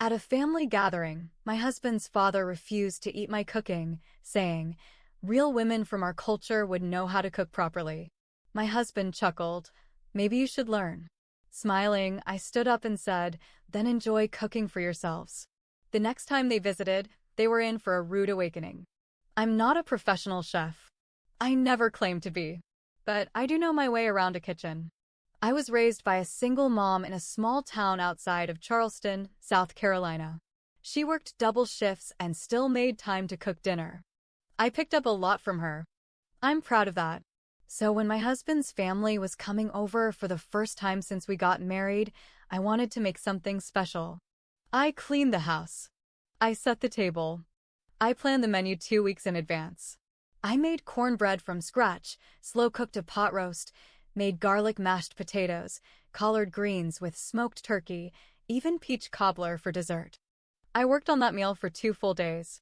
At a family gathering, my husband's father refused to eat my cooking, saying, "Real women from our culture would know how to cook properly." My husband chuckled, "Maybe you should learn." Smiling, I stood up and said, "Then enjoy cooking for yourselves." The next time they visited, they were in for a rude awakening. I'm not a professional chef. I never claimed to be. But I do know my way around a kitchen. I was raised by a single mom in a small town outside of Charleston, South Carolina. She worked double shifts and still made time to cook dinner. I picked up a lot from her. I'm proud of that. So when my husband's family was coming over for the first time since we got married, I wanted to make something special. I cleaned the house. I set the table. I planned the menu 2 weeks in advance. I made cornbread from scratch, slow-cooked a pot roast, made garlic mashed potatoes, collard greens with smoked turkey, even peach cobbler for dessert. I worked on that meal for 2 full days.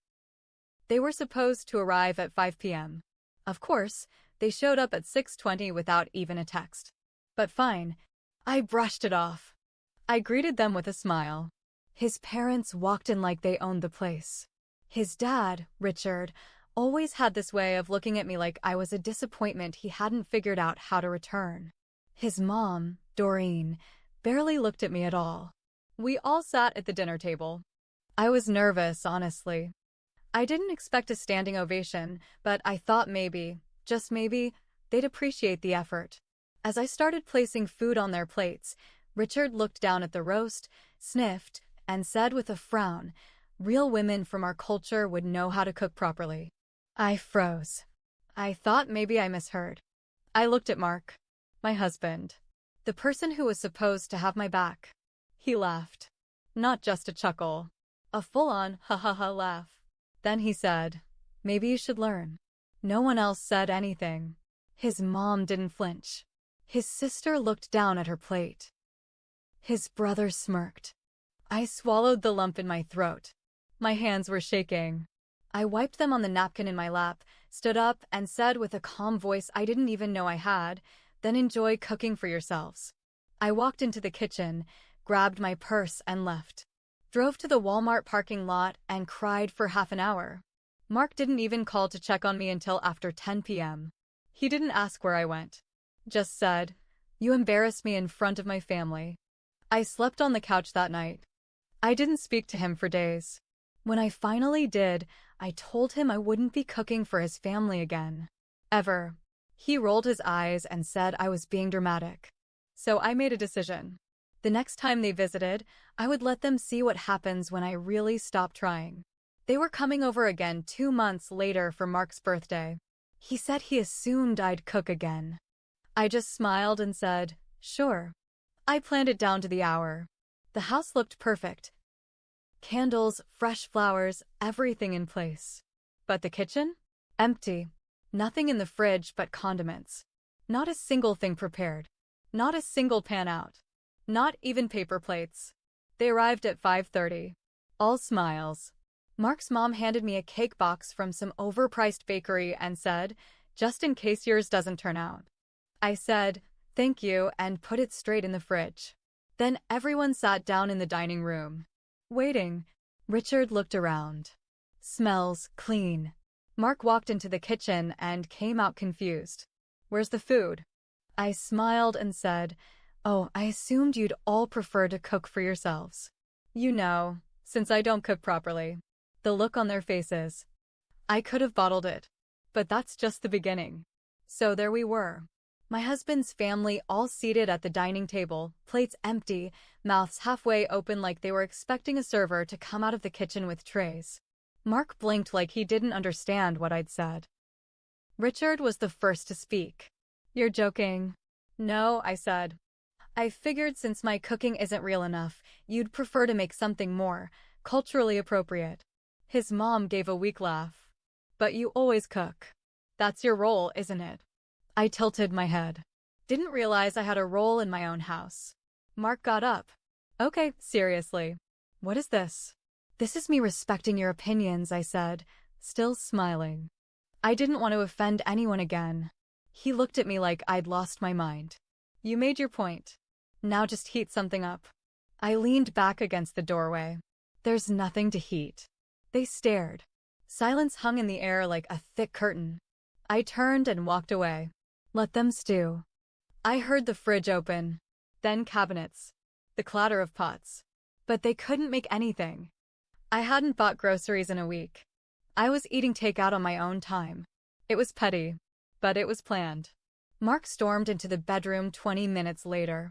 They were supposed to arrive at 5 p.m. Of course, they showed up at 6:20 without even a text. But fine, I brushed it off. I greeted them with a smile. His parents walked in like they owned the place. His dad, Richard, always had this way of looking at me like I was a disappointment he hadn't figured out how to return. His mom, Doreen, barely looked at me at all. We all sat at the dinner table. I was nervous, honestly. I didn't expect a standing ovation, but I thought maybe, just maybe, they'd appreciate the effort. As I started placing food on their plates, Richard looked down at the roast, sniffed, and said with a frown, "Real women from our culture would know how to cook properly." I froze. I thought maybe I misheard. I looked at Mark, my husband, the person who was supposed to have my back. He laughed. Not just a chuckle. A full-on ha-ha-ha laugh. Then he said, "Maybe you should learn." No one else said anything. His mom didn't flinch. His sister looked down at her plate. His brother smirked. I swallowed the lump in my throat. My hands were shaking. I wiped them on the napkin in my lap, stood up, and said with a calm voice I didn't even know I had, "Then enjoy cooking for yourselves." I walked into the kitchen, grabbed my purse, and left. Drove to the Walmart parking lot and cried for half an hour. Mark didn't even call to check on me until after 10 p.m. He didn't ask where I went. Just said, "You embarrassed me in front of my family." I slept on the couch that night. I didn't speak to him for days. When I finally did, I told him I wouldn't be cooking for his family again. Ever. He rolled his eyes and said I was being dramatic. So I made a decision. The next time they visited, I would let them see what happens when I really stop trying. They were coming over again 2 months later for Mark's birthday. He said he assumed I'd cook again. I just smiled and said, "Sure." I planned it down to the hour. The house looked perfect. Candles, fresh flowers, everything in place. But the kitchen? Empty. Nothing in the fridge but condiments. Not a single thing prepared. Not a single pan out. Not even paper plates. They arrived at 5:30. All smiles. Mark's mom handed me a cake box from some overpriced bakery and said, "Just in case yours doesn't turn out." I said, "Thank you," and put it straight in the fridge. Then everyone sat down in the dining room. Waiting. Richard looked around. Smells clean. Mark walked into the kitchen and came out confused. "Where's the food?" I smiled and said, "Oh, I assumed you'd all prefer to cook for yourselves. You know, since I don't cook properly." The look on their faces. I could have bottled it. But that's just the beginning. So there we were. My husband's family all seated at the dining table, plates empty, mouths halfway open like they were expecting a server to come out of the kitchen with trays. Mark blinked like he didn't understand what I'd said. Richard was the first to speak. "You're joking." "No," I said. "I figured since my cooking isn't real enough, you'd prefer to make something more culturally appropriate." His mom gave a weak laugh. "But you always cook. That's your role, isn't it?" I tilted my head. Didn't realize I had a role in my own house. Mark got up. "Okay, seriously. What is this?" "This is me respecting your opinions," I said, still smiling. I didn't want to offend anyone again. He looked at me like I'd lost my mind. "You made your point. Now just heat something up." I leaned back against the doorway. There's nothing to heat. They stared. Silence hung in the air like a thick curtain. I turned and walked away. Let them stew. I heard the fridge open, then cabinets, the clatter of pots. But they couldn't make anything. I hadn't bought groceries in a week. I was eating takeout on my own time. It was petty, but it was planned. Mark stormed into the bedroom 20 minutes later.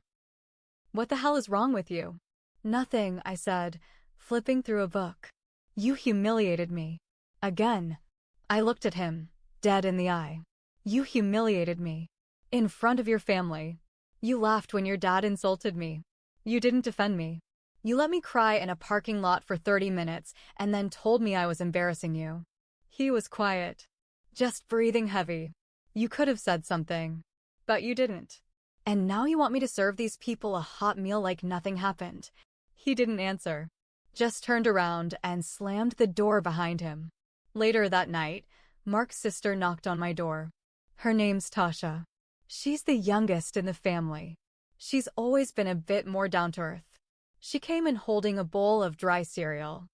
What the hell is wrong with you? Nothing, I said, flipping through a book. You humiliated me. Again. I looked at him, dead in the eye. You humiliated me. In front of your family. You laughed when your dad insulted me. You didn't defend me. You let me cry in a parking lot for 30 minutes and then told me I was embarrassing you. He was quiet, just breathing heavy. You could have said something, but you didn't. And now you want me to serve these people a hot meal like nothing happened. He didn't answer, just turned around and slammed the door behind him. Later that night, Mark's sister knocked on my door. Her name's Tasha. She's the youngest in the family. She's always been a bit more down to earth. She came in holding a bowl of dry cereal.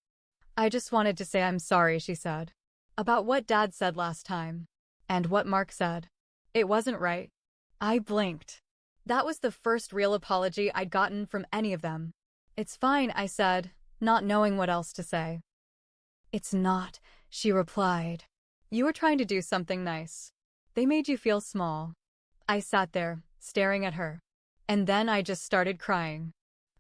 I just wanted to say I'm sorry, she said. About what Dad said last time. And what Mark said. It wasn't right. I blinked. That was the first real apology I'd gotten from any of them. It's fine, I said, not knowing what else to say. It's not, she replied. You were trying to do something nice. They made you feel small. I sat there, staring at her. And then I just started crying.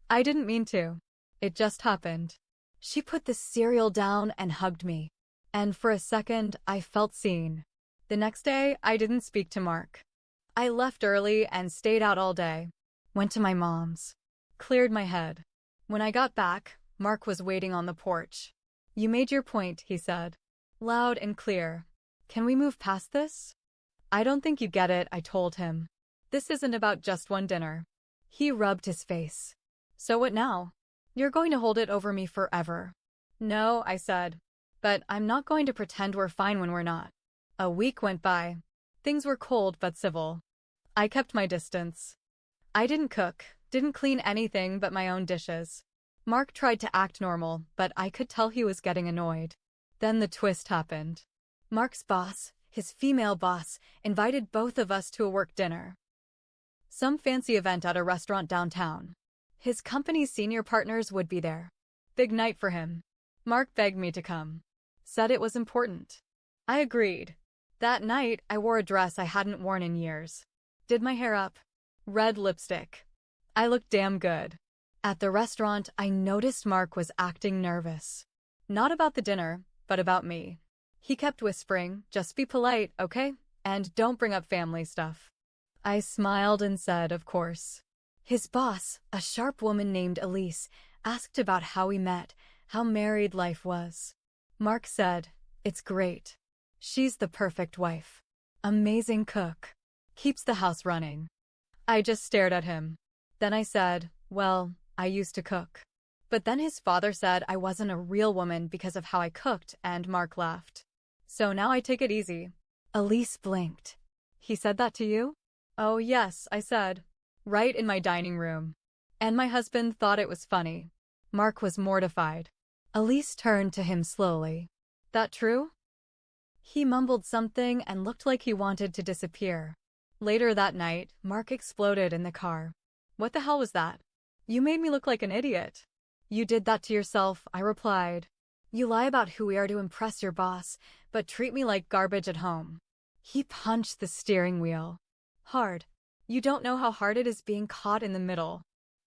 I didn't mean to. It just happened. She put the cereal down and hugged me. And for a second, I felt seen. The next day, I didn't speak to Mark. I left early and stayed out all day. Went to my mom's. Cleared my head. When I got back, Mark was waiting on the porch. You made your point, he said. Loud and clear. Can we move past this? I don't think you get it, I told him. This isn't about just one dinner. He rubbed his face. So what now? You're going to hold it over me forever. No, I said. But I'm not going to pretend we're fine when we're not. A week went by. Things were cold but civil. I kept my distance. I didn't cook, didn't clean anything but my own dishes. Mark tried to act normal, but I could tell he was getting annoyed. Then the twist happened. Mark's boss, his female boss, invited both of us to a work dinner. Some fancy event at a restaurant downtown. His company's senior partners would be there. Big night for him. Mark begged me to come. Said it was important. I agreed. That night, I wore a dress I hadn't worn in years. Did my hair up. Red lipstick. I looked damn good. At the restaurant, I noticed Mark was acting nervous. Not about the dinner, but about me. He kept whispering, just be polite, okay? And don't bring up family stuff. I smiled and said, of course. His boss, a sharp woman named Elise, asked about how we met, how married life was. Mark said, it's great. She's the perfect wife. Amazing cook. Keeps the house running. I just stared at him. Then I said, well, I used to cook. But then his father said I wasn't a real woman because of how I cooked, and Mark laughed. So now I take it easy. Elise blinked. He said that to you? Oh yes, I said. Right in my dining room. And my husband thought it was funny. Mark was mortified. Elise turned to him slowly. That true? He mumbled something and looked like he wanted to disappear. Later that night, Mark exploded in the car. What the hell was that? You made me look like an idiot. You did that to yourself, I replied. You lie about who we are to impress your boss, but treat me like garbage at home. He punched the steering wheel. Hard. You don't know how hard it is being caught in the middle.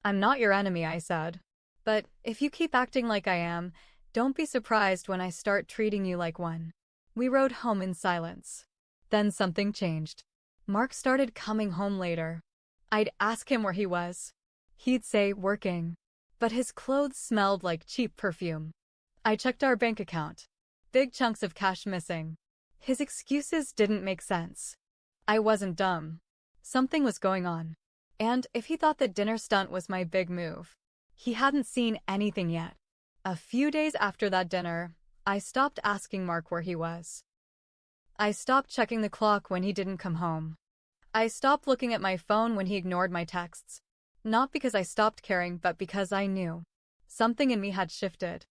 I'm not your enemy, I said. But if you keep acting like I am, don't be surprised when I start treating you like one. We rode home in silence. Then something changed. Mark started coming home later. I'd ask him where he was. He'd say, working. But his clothes smelled like cheap perfume. I checked our bank account. Big chunks of cash missing. His excuses didn't make sense. I wasn't dumb. Something was going on. And if he thought the dinner stunt was my big move, he hadn't seen anything yet. A few days after that dinner, I stopped asking Mark where he was. I stopped checking the clock when he didn't come home. I stopped looking at my phone when he ignored my texts. Not because I stopped caring, but because I knew. Something in me had shifted.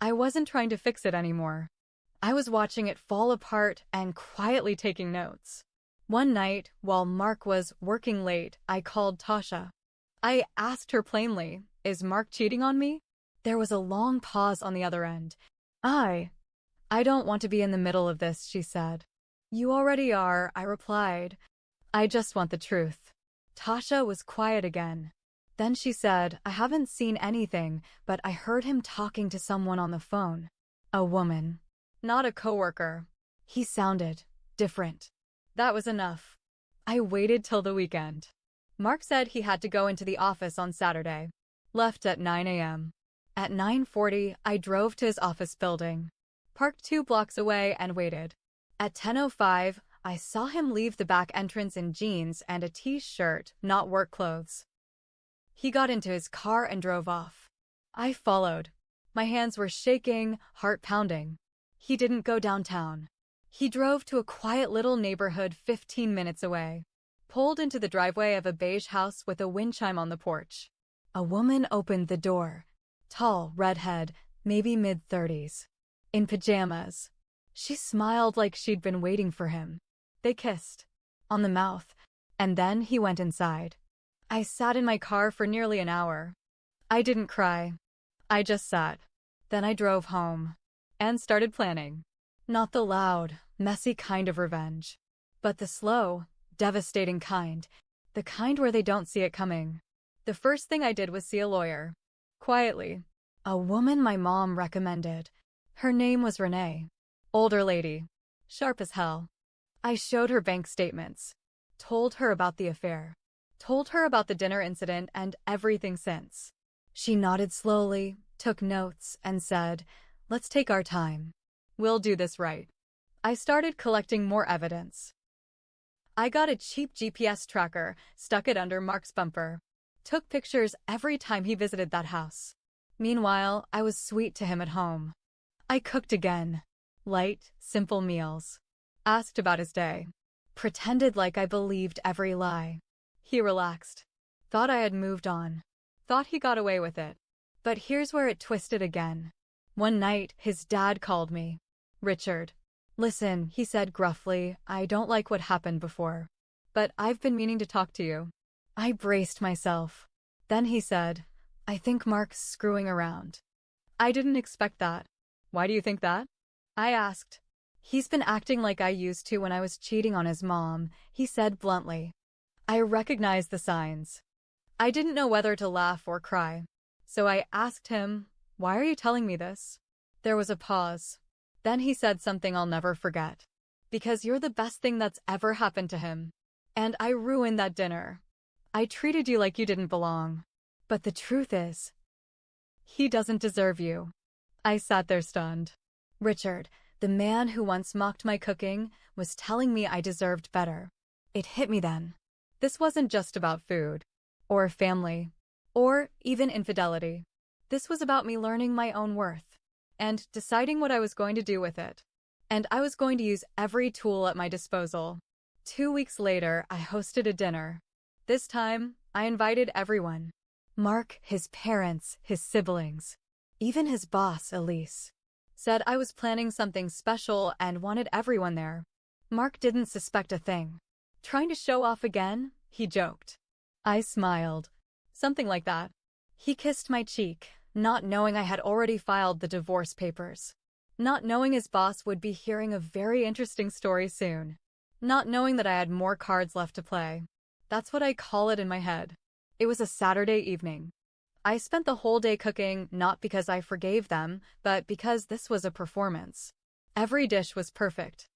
I wasn't trying to fix it anymore. I was watching it fall apart and quietly taking notes. One night, while Mark was working late, I called Tasha. I asked her plainly, "Is Mark cheating on me?" There was a long pause on the other end. I don't want to be in the middle of this, she said. You already are, I replied. I just want the truth. Tasha was quiet again. Then she said, I haven't seen anything, but I heard him talking to someone on the phone. A woman. Not a coworker. He sounded different. That was enough. I waited till the weekend. Mark said he had to go into the office on Saturday. Left at 9 a.m. At 9:40, I drove to his office building. Parked 2 blocks away and waited. At 10:05, I saw him leave the back entrance in jeans and a t-shirt, not work clothes. He got into his car and drove off. I followed. My hands were shaking, heart pounding. He didn't go downtown. He drove to a quiet little neighborhood 15 minutes away. Pulled into the driveway of a beige house with a wind chime on the porch. A woman opened the door. Tall, redhead, maybe mid-30s. In pajamas. She smiled like she'd been waiting for him. They kissed. On the mouth. And then he went inside. I sat in my car for nearly an hour. I didn't cry. I just sat. Then I drove home. And started planning. Not the loud, messy kind of revenge. But the slow, devastating kind. The kind where they don't see it coming. The first thing I did was see a lawyer. Quietly. A woman my mom recommended. Her name was Renee. Older lady. Sharp as hell. I showed her bank statements. Told her about the affair. Told her about the dinner incident and everything since. She nodded slowly, took notes, and said, "Let's take our time. We'll do this right." I started collecting more evidence. I got a cheap GPS tracker, stuck it under Mark's bumper. Took pictures every time he visited that house. Meanwhile, I was sweet to him at home. I cooked again. Light, simple meals. Asked about his day. Pretended like I believed every lie. He relaxed. Thought I had moved on. Thought he got away with it. But here's where it twisted again. One night, his dad called me. "Richard. Listen," he said gruffly, "I don't like what happened before. But I've been meaning to talk to you." I braced myself. Then he said, "I think Mark's screwing around." I didn't expect that. "Why do you think that?" I asked. "He's been acting like I used to when I was cheating on his mom," he said bluntly. I recognized the signs. I didn't know whether to laugh or cry. So I asked him, "Why are you telling me this?" There was a pause. Then he said something I'll never forget. "Because you're the best thing that's ever happened to him. And I ruined that dinner. I treated you like you didn't belong. But the truth is, he doesn't deserve you." I sat there stunned. Richard, the man who once mocked my cooking, was telling me I deserved better. It hit me then. This wasn't just about food, or family, or even infidelity. This was about me learning my own worth, and deciding what I was going to do with it. And I was going to use every tool at my disposal. 2 weeks later, I hosted a dinner. This time, I invited everyone. Mark, his parents, his siblings, even his boss, Elise. Said I was planning something special and wanted everyone there. Mark didn't suspect a thing. Trying to show off again, he joked. I smiled. Something like that. He kissed my cheek, not knowing I had already filed the divorce papers. Not knowing his boss would be hearing a very interesting story soon. Not knowing that I had more cards left to play. That's what I call it in my head. It was a Saturday evening. I spent the whole day cooking, not because I forgave them, but because this was a performance. Every dish was perfect.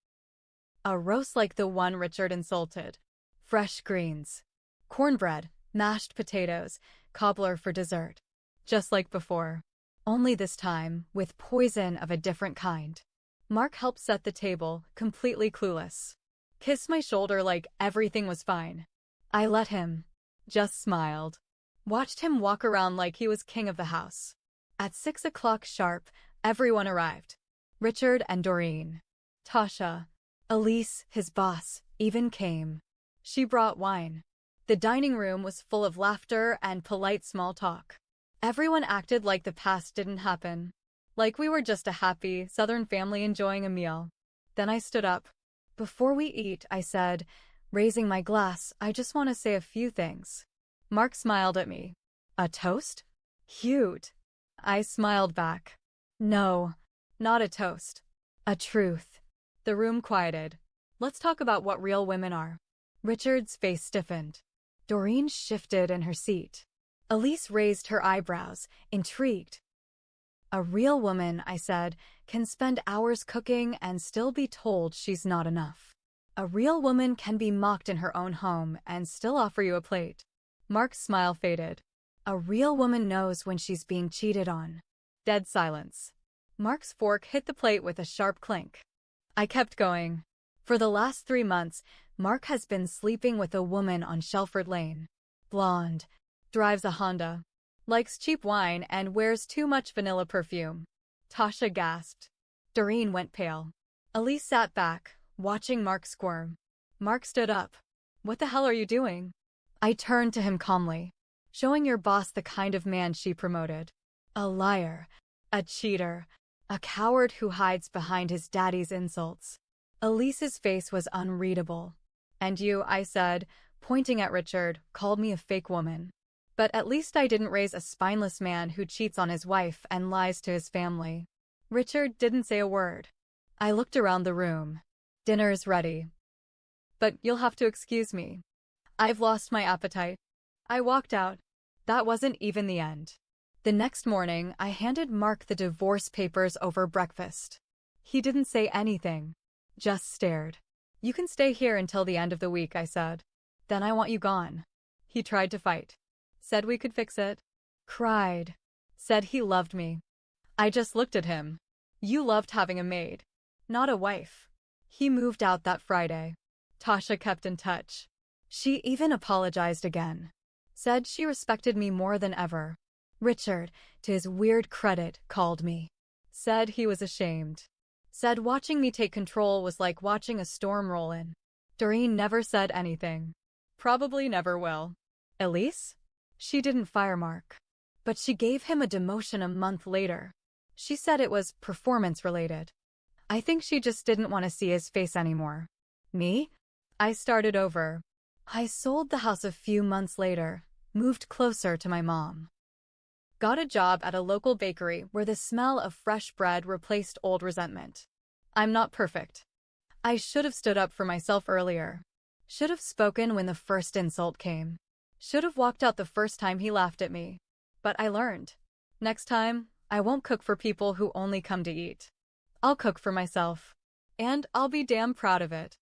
A roast like the one Richard insulted. Fresh greens. Cornbread, mashed potatoes, cobbler for dessert. Just like before. Only this time, with poison of a different kind. Mark helped set the table, completely clueless. Kissed my shoulder like everything was fine. I let him. Just smiled. Watched him walk around like he was king of the house. At 6 o'clock sharp, everyone arrived. Richard and Doreen. Tasha. Elise, his boss, even came. She brought wine. The dining room was full of laughter and polite small talk. Everyone acted like the past didn't happen. like we were just a happy Southern family enjoying a meal. Then I stood up. Before we eat, I said, raising my glass, I just want to say a few things. Mark smiled at me. A toast? Cute. I smiled back. No, not a toast. A truth. The room quieted. Let's talk about what real women are. Richard's face stiffened. Doreen shifted in her seat. Elise raised her eyebrows, intrigued. A real woman, I said, can spend hours cooking and still be told she's not enough. A real woman can be mocked in her own home and still offer you a plate. Mark's smile faded. A real woman knows when she's being cheated on. Dead silence. Mark's fork hit the plate with a sharp clink. I kept going. For the last 3 months, Mark has been sleeping with a woman on Shelford Lane. Blonde. Drives a Honda. Likes cheap wine and wears too much vanilla perfume. Tasha gasped. Doreen went pale. Elise sat back, watching Mark squirm. Mark stood up. What the hell are you doing? I turned to him calmly. Showing your boss the kind of man she promoted. A liar. A cheater. A coward who hides behind his daddy's insults. Elise's face was unreadable. And you, I said, pointing at Richard, called me a fake woman. But at least I didn't raise a spineless man who cheats on his wife and lies to his family. Richard didn't say a word. I looked around the room. Dinner's ready. But you'll have to excuse me. I've lost my appetite. I walked out. That wasn't even the end. The next morning, I handed Mark the divorce papers over breakfast. He didn't say anything. Just stared. You can stay here until the end of the week, I said. Then I want you gone. He tried to fight. Said we could fix it. Cried. Said he loved me. I just looked at him. You loved having a maid. Not a wife. He moved out that Friday. Tasha kept in touch. She even apologized again. Said she respected me more than ever. Richard, to his weird credit, called me. Said he was ashamed. Said watching me take control was like watching a storm roll in. Doreen never said anything. Probably never will. Elise? She didn't fire Mark. But she gave him a demotion a month later. She said it was performance-related. I think she just didn't want to see his face anymore. Me? I started over. I sold the house a few months later, moved closer to my mom. Got a job at a local bakery where the smell of fresh bread replaced old resentment. I'm not perfect. I should have stood up for myself earlier. Should have spoken when the first insult came. Should have walked out the first time he laughed at me. But I learned. Next time, I won't cook for people who only come to eat. I'll cook for myself. And I'll be damn proud of it.